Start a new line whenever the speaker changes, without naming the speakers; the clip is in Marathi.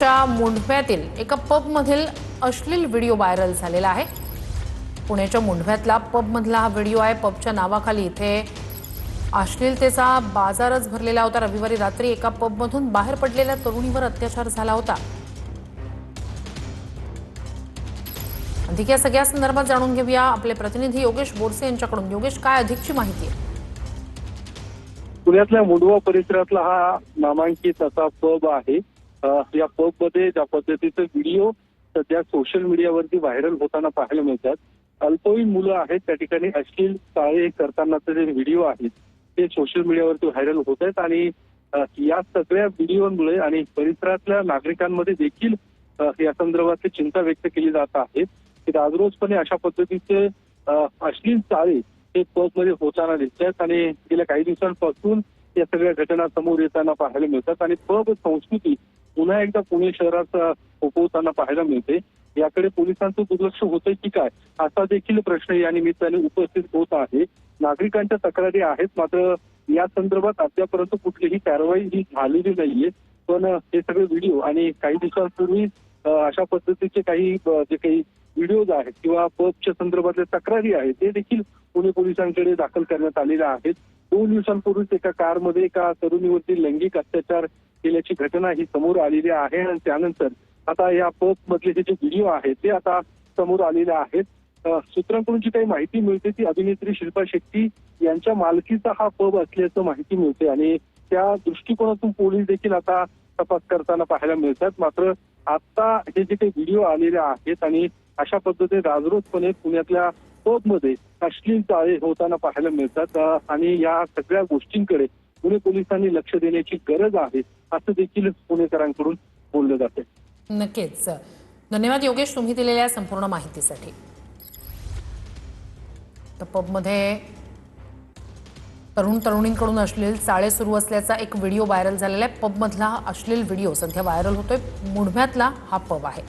च्या मुंढव्यातील एका पबमधील अश्लील व्हिडिओ व्हायरल झालेला आहे। पुण्याच्या मुंढव्यातला पबमधला हा व्हिडिओ आहे। पबच्या नावाखाली इथे अश्लीलतेचा बाजारच भरलेला होता। रविवारी रात्री एका पबमधून बाहेर पडलेल्या तरुणीवर अत्याचार झाला होता। अधिक या सगळ्या संदर्भात जाणून घेऊया आपले प्रतिनिधी योगेश बोरसे यांच्याकडून। योगेश, काय अधिकची माहिती आहे?
पुण्यातल्या मुंढवा परिसरातला हा नामांकित असा पब आहे। या पब मध्ये ज्या पद्धतीचे व्हिडिओ सध्या सोशल मीडियावरती व्हायरल होताना पाहायला मिळतात। अल्पवयीन मुलं आहेत, त्या ठिकाणी अश्लील चाळे करतानाचे जे व्हिडिओ आहेत ते सोशल मीडियावरती व्हायरल होत आहेत आणि या सगळ्या व्हिडिओमुळे आणि परिसरातल्या नागरिकांमध्ये देखील या संदर्भातली चिंता व्यक्त केली जात आहे की राजरोजपणे अशा पद्धतीचे अश्लील चाळे हे पब मध्ये होताना दिसतात आणि गेल्या काही दिवसांपासून या सगळ्या घटना समोर येताना पाहायला मिळतात आणि पब संस्कृती पुन्हा एकदा पुणे शहरात फोफवताना पाहायला मिळते। याकडे पोलिसांचं दुर्लक्ष होतंय की काय, असा देखील प्रश्न या निमित्ताने उपस्थित होत आहे। नागरिकांच्या तक्रारी आहेत, मात्र या संदर्भात अद्यापर्यंत कुठलीही कारवाई ही झालेली नाहीये। पण हे सगळे व्हिडिओ आणि काही दिवसांपूर्वी अशा पद्धतीचे काही जे काही व्हिडिओज आहेत किंवा पबच्या संदर्भातल्या तक्रारी आहेत ते देखील पुणे पोलिसांकडे दाखल करण्यात आलेल्या आहेत। 2 दिवसांपूर्वीच एका कारमध्ये एका तरुणीवरती लैंगिक अत्याचार केल्याची घटना ही समोर आलेली आहे आणि त्यानंतर आता या पब मधले जे व्हिडिओ आहेत ते आता समोर आलेले आहेत। सूत्रांकडून जी काही माहिती मिळते ती अभिनेत्री शिल्पा शेट्टी यांच्या मालकीचा हा पब असल्याचं माहिती मिळते आणि त्या दृष्टिकोनातून पोलीस देखील आता तपास करताना पाहायला मिळतात। मात्र आता हे जे काही व्हिडिओ आलेले आहेत आणि अशा पद्धतीने राजरोजपणे पुण्यातल्या पबमध्ये अश्लील चाळे होताना पाहायला मिळतात आणि या सगळ्या गोष्टींकडे पुणे पोलिसांनी लक्ष देण्याची गरज आहे असं देखील पुणेकरांकडून बोललं जाते।
नक्कीच, धन्यवाद योगेश तुम्ही दिलेल्या संपूर्ण माहितीसाठी। तर पबमध्ये तरुणींकडून अश्लील चाळे सुरू असल्याचा एक व्हिडिओ व्हायरल झालेला आहे। पबमधला अश्लील व्हिडिओ सध्या व्हायरल होतोय। मुंढव्यातला हा पब आहे।